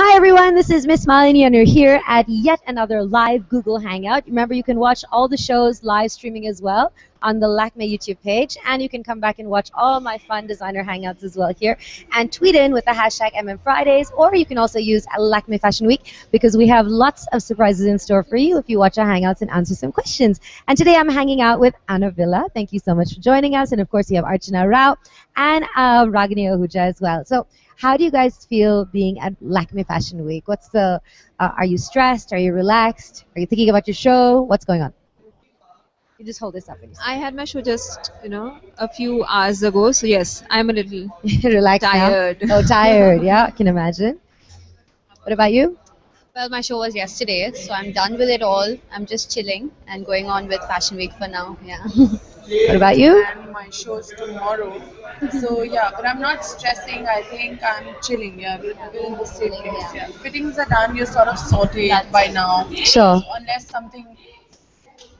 Hi everyone, this is MissMalini and you're here at yet another live Google Hangout. Remember, you can watch all the shows live streaming as well on the Lakme YouTube page, and you can come back and watch all my fun designer hangouts as well here and tweet in with the hashtag MMFridays, or you can also use Lakme Fashion Week because we have lots of surprises in store for you if you watch our hangouts and answer some questions. And today I'm hanging out with Anavila. Thank you so much for joining us. And of course, you have Archana Rao and Ragini Ahuja as well. So how do you guys feel being at Lakme Fashion Week? What's the, are you stressed? Are you relaxed? Are you thinking about your show? What's going on? You just hold this up. And I had my show just, a few hours ago. So yes, I'm a little relaxed tired. Now? Oh, tired. Yeah, I can imagine. What about you? Well, my show was yesterday, so I'm done with it all. I'm just chilling and going on with Fashion Week for now. Yeah. What about you? And my show's tomorrow. So yeah, but I'm not stressing. I think I'm chilling. Yeah, we're in the same place. Yeah. Fittings are done. You're sort of sorted by now. Sure. So unless something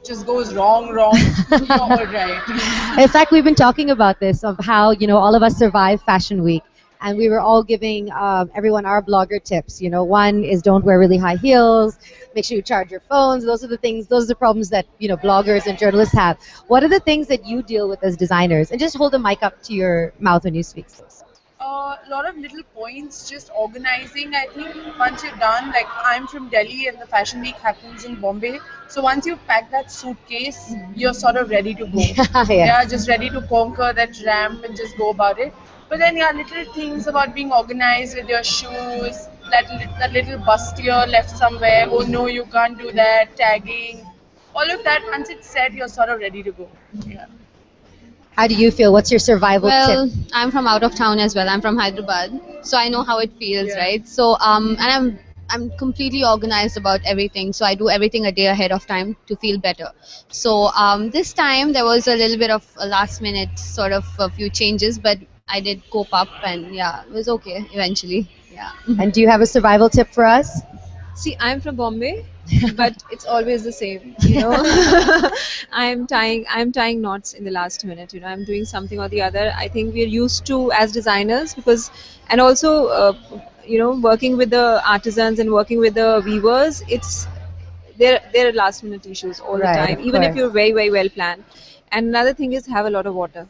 just goes wrong, you're all right. In fact, we've been talking about this, of how, all of us survived Fashion Week. And we were all giving everyone our blogger tips. One is don't wear really high heels. Make sure you charge your phones. Those are the things, those are the problems that, bloggers and journalists have. What are the things that you deal with as designers? And just hold the mic up to your mouth when you speak. A lot of little points, just organizing. I think once you're done, like I'm from Delhi and the Fashion Week happens in Bombay. So once you've packed that suitcase, you're sort of ready to go. Yeah, just ready to conquer that ramp and just go about it. But then, yeah, little things about being organized with your shoes, that little bustier left somewhere, oh no, you can't do that, tagging. All of that, once it's set, you're sort of ready to go. Yeah. How do you feel? What's your survival Well, tip? I'm from out of town as well. I'm from Hyderabad, so I know how it feels, right? So and I'm completely organized about everything. So I do everything a day ahead of time to feel better. So this time there was a little bit of a last minute sort of a few changes, but I did cope up, and yeah, it was okay eventually. Yeah. And do you have a survival tip for us? See, I'm from Bombay, but it's always the same. I'm tying knots in the last minute. I'm doing something or the other. I think we're used to as designers and also working with the artisans and working with the weavers. There are last minute issues all the time, even if you're very very well planned. And another thing is have a lot of water.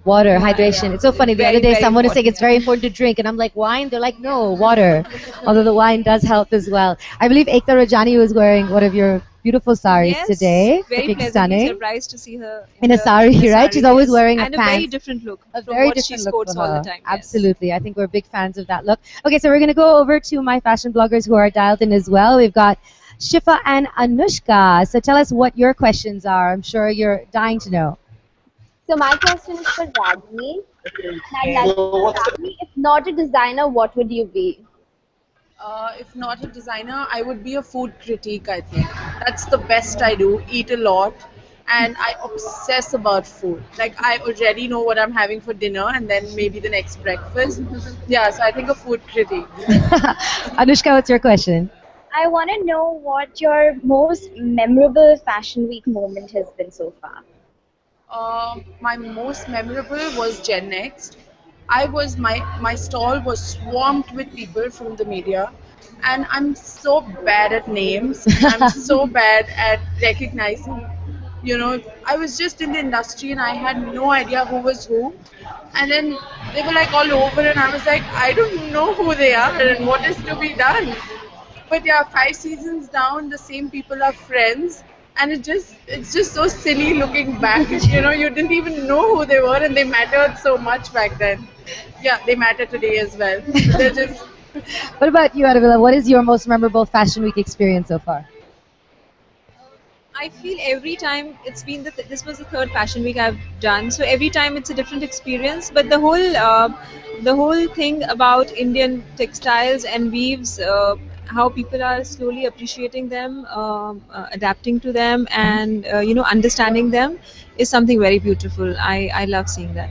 Water, hydration. It's so funny. The Very, other day, very someone was saying important, it's very important to drink, and I'm like, wine? They're like, no, water. Although the wine does help as well. I believe Ekta Rajani was wearing one of your beautiful saris Yes, today. very Looking pleasantly stunning. surprised to see her In a sari, right? She's always yes. wearing a and a pants. very different look A from very what she different look sports for all her. the time. Yes. Absolutely. I think we're big fans of that look. Okay, so we're going to go over to my fashion bloggers who are dialed in as well. We've got Shifa and Anushka. So tell us what your questions are. I'm sure you're dying to know. So my question is for Ragini. And I'd like to know, Ragini, if not a designer, what would you be? If not a designer, I would be a food critique, I think. That's the best I do, eat a lot, and I obsess about food. Like, I already know what I'm having for dinner and then maybe the next breakfast. Yeah, so I think a food critique. Anushka, what's your question? I want to know what your most memorable Fashion Week moment has been so far. My most memorable was Gen Next. My stall was swarmed with people from the media, and I'm so bad at names. I'm so bad at recognizing. I was just in the industry and I had no idea who was who. And then they were like all over, and I was like, I don't know who they are and what is to be done. But yeah, 5 seasons down, the same people are friends, and it's just so silly looking back. You didn't even know who they were, and they mattered so much back then. Yeah, they matter today as well. They're just What about you, Anavila? What is your most memorable Fashion Week experience so far? I feel every time this was the third fashion week I've done, so every time it's a different experience. But the whole thing about Indian textiles and weaves, how people are slowly appreciating them, adapting to them, and understanding them, is something very beautiful. I love seeing that.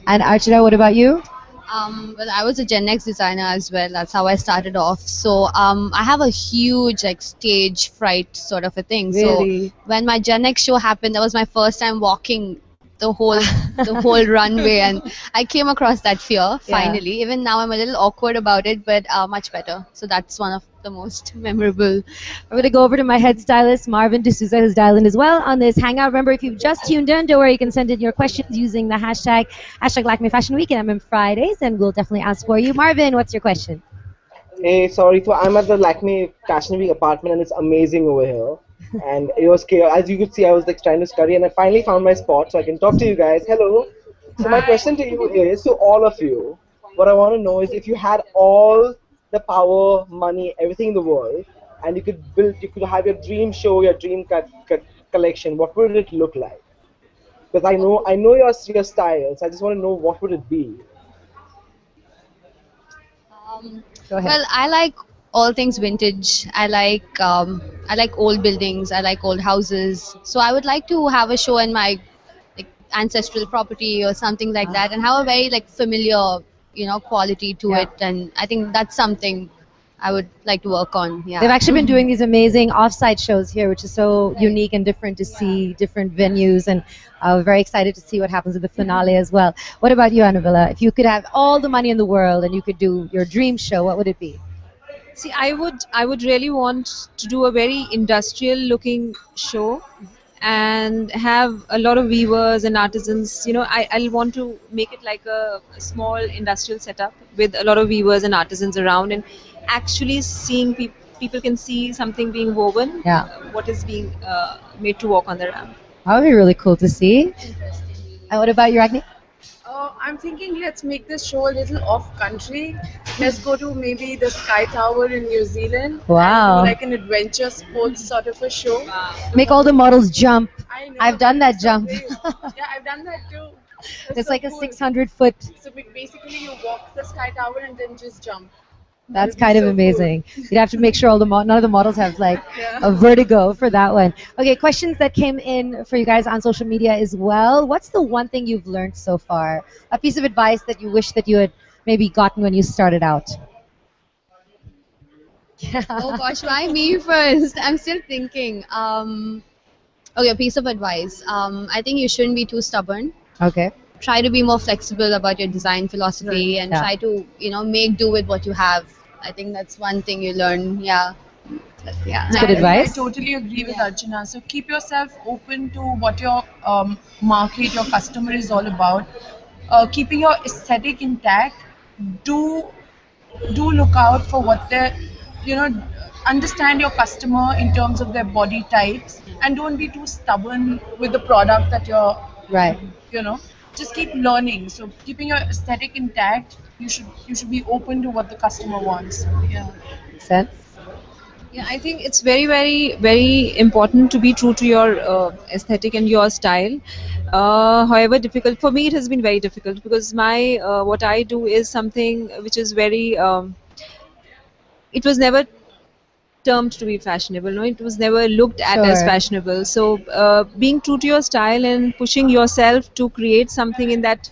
And Archana, what about you? Well, I was a Gen X designer as well. That's how I started off. So I have a huge like stage fright sort of a thing. Really? So when my Gen X show happened, that was my first time walking the whole runway, and I came across that fear finally. Even now I'm a little awkward about it, but much better. So that's one of the most memorable. I'm going to go over to my head stylist, Marvin D'Souza, who's dialed in as well on this Hangout. Remember, if you've just tuned in, don't worry, you can send in your questions using the hashtag Lakme Fashion Week and MM Fridays, and we'll definitely ask for you. Marvin, what's your question? Hey, sorry. So I'm at the Lakme Fashion Week apartment, and it's amazing over here. And it was chaos. As you could see, I was like trying to scurry, and I finally found my spot, so I can talk to you guys. Hello. So my question to you is, to all of you, what I want to know is, if you had all the power, money, everything in the world, and you could have your dream show, your dream collection, what would it look like? Because I know your styles. I just want to know what would it be. Go ahead. Well, I like all things vintage. I like old buildings. I like old houses. So I would like to have a show in my like ancestral property or something like that, and have a very like familiar, quality to it. And I think that's something I would like to work on. Yeah. They've actually been doing these amazing off-site shows here, which is so unique and different to see different venues, and we're very excited to see what happens at the finale as well. What about you, Anavila? If you could have all the money in the world and you could do your dream show, what would it be? See, I would really want to do a very industrial looking show and have a lot of weavers and artisans. I'll want to make it like a small industrial setup with a lot of weavers and artisans around, and actually seeing people can see something being woven, Yeah. what is being made to walk on the ramp. That would be really cool to see. And what about you, Ragini? I'm thinking let's make this show a little off country. Let's go to maybe the Sky Tower in New Zealand. Wow. And do like an adventure sports sort of a show. Make all the models jump. I know. I've done that it's jump. great. Yeah, I've done that too. It's so like a cool. 600-foot. So basically, you walk the Sky Tower and then just jump. That's It'd be kind of so amazing. You'd have to make sure none of the models have like Yeah. a vertigo for that one. Okay, questions that came in for you guys on social media as well. What's the one thing you've learned so far? A piece of advice that you wish that you had maybe gotten when you started out? Oh gosh, why me first? I'm still thinking. Okay, a piece of advice. I think you shouldn't be too stubborn. Okay. Try to be more flexible about your design philosophy, and Yeah. try to make do with what you have. I think that's one thing you learn. Yeah. Yeah. Good advice. I totally agree with Archana. So keep yourself open to what your market, your customer is all about. Keeping your aesthetic intact. Do look out for what they're, understand your customer in terms of their body types, and don't be too stubborn with the product that you're, Right. just keep learning. So keeping your aesthetic intact, you should be open to what the customer wants. Yeah. Makes sense. Yeah, I think it's very, very, very important to be true to your aesthetic and your style. However difficult, for me it has been very difficult, because my what I do is something which is very, it was never termed to be fashionable. No, it was never looked at as Sure. fashionable. So being true to your style and pushing yourself to create something in that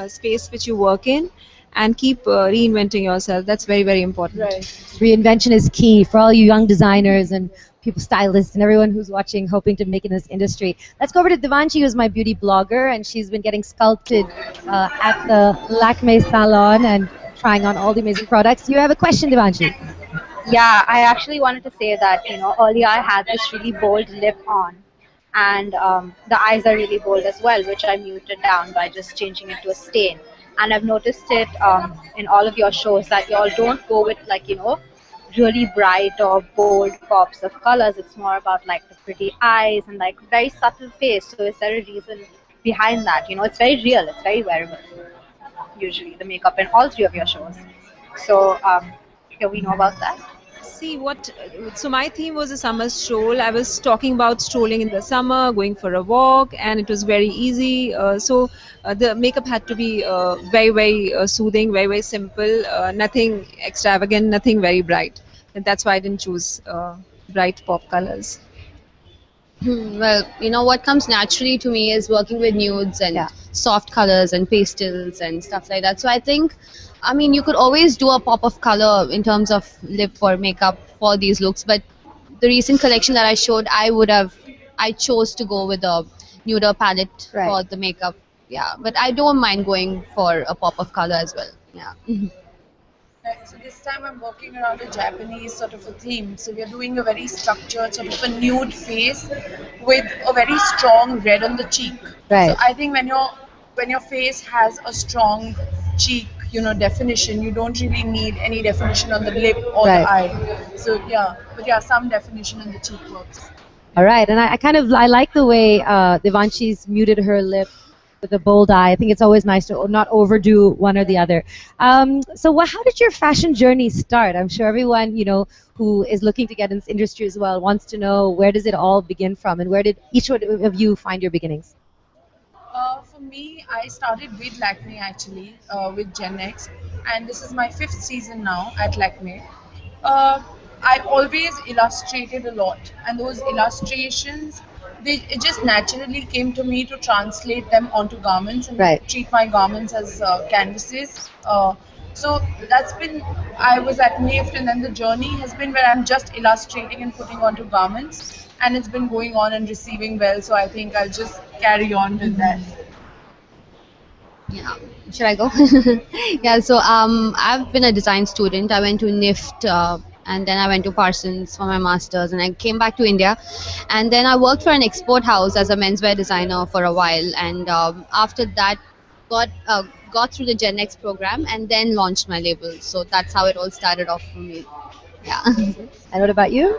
space which you work in, and keep reinventing yourself. That's very, very important. Right. Reinvention is key for all you young designers and people, stylists, and everyone who's watching, hoping to make it in this industry. Let's go over to Devanshi, who's my beauty blogger, and she's been getting sculpted at the Lakme salon and trying on all the amazing products. You have a question, Devanshi? Yeah, I actually wanted to say that, earlier I had this really bold lip on, and the eyes are really bold as well, which I muted down by just changing it to a stain. And I've noticed it in all of your shows that y'all don't go with really bright or bold pops of colors. It's more about like the pretty eyes and like very subtle face. So is there a reason behind that? It's very real, it's very wearable. Usually the makeup in all three of your shows. So can we know about that? See so my theme was a summer stroll. I was talking about strolling in the summer, going for a walk, and it was very easy. So the makeup had to be very, very soothing, very, very simple, nothing extravagant, nothing very bright. And that's why I didn't choose bright pop colors. Well, what comes naturally to me is working with nudes and Yeah. soft colors and pastels and stuff like that. So I think, you could always do a pop of color in terms of lip or makeup for these looks. But the recent collection that I showed, I chose to go with a nuder palette Right. for the makeup. Yeah, but I don't mind going for a pop of color as well. Yeah. Right, so this time I'm working around a Japanese sort of a theme. So we are doing a very structured sort of a nude face with a very strong red on the cheek. So Right. I think when your face has a strong cheek, definition, you don't really need any definition on the lip or Right. the eye. So yeah, but yeah, some definition on the cheek works. All right, and I like the way Devanshi's muted her lip with a bold eye. I think it's always nice to not overdo one or the other. So, how did your fashion journey start? I'm sure everyone who is looking to get in this industry as well wants to know where does it all begin from, and where did each one of you find your beginnings? For me, I started with Lakme actually, with Gen X, and this is my fifth season now at Lakme. Uh, I always illustrated a lot, and those illustrations, it just naturally came to me to translate them onto garments and Right. treat my garments as canvases. So that's been, I was at NIFT, and then the journey has been where I'm just illustrating and putting onto garments, and it's been going on and receiving well. So I think I'll just carry on with that. Yeah. Should I go? Yeah. So I've been a design student. I went to NIFT. And then I went to Parsons for my masters, and I came back to India, and then I worked for an export house as a menswear designer for a while, and after that, got through the Gen X program, and then launched my label. So that's how it all started off for me. Yeah. And what about you?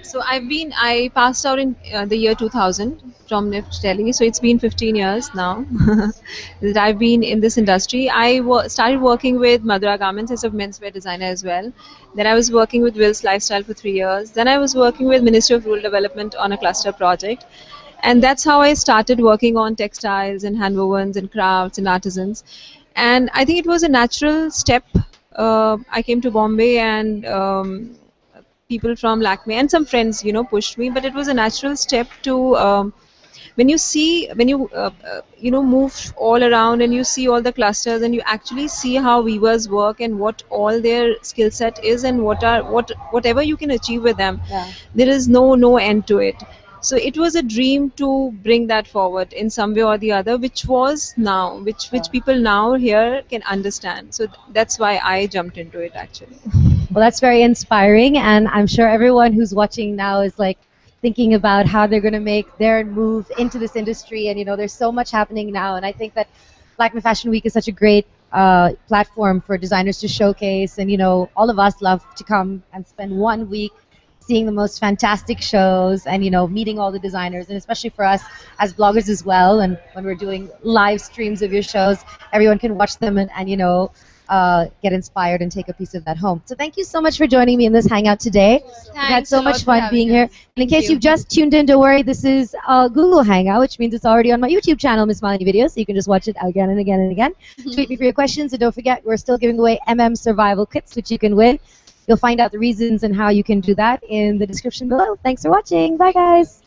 So I passed out in the year 2000 from NIFT Delhi. So it's been 15 years now that I've been in this industry. I started working with Madura Garments as a menswear designer as well. Then I was working with Will's Lifestyle for 3 years. Then I was working with Ministry of Rural Development on a cluster project. And that's how I started working on textiles and handwovens and crafts and artisans. And I think it was a natural step. I came to Bombay, and people from Lakme and some friends, pushed me. But it was a natural step to when you move all around and you see all the clusters and you actually see how weavers work and what all their skill set is and whatever you can achieve with them. Yeah. There is no end to it. So it was a dream to bring that forward in some way or the other, which people now here can understand. So that's why I jumped into it actually. Well, that's very inspiring, and I'm sure everyone who's watching now is like thinking about how they're going to make their move into this industry. And there's so much happening now, and I think that Lakme Fashion Week is such a great platform for designers to showcase. And all of us love to come and spend 1 week seeing the most fantastic shows and meeting all the designers, and especially for us as bloggers as well. And when we're doing live streams of your shows, everyone can watch them and get inspired and take a piece of that home. So thank you so much for joining me in this hangout today. We've had Thanks so a lot much for fun having being here. us. And in Thank case you. you've just tuned in, don't worry, this is a Google Hangout, which means it's already on my YouTube channel, MissMalini Videos, so you can just watch it again and again and again. Tweet me for your questions, and don't forget, we're still giving away survival kits, which you can win. You'll find out the reasons and how you can do that in the description below. Thanks for watching. Bye, guys.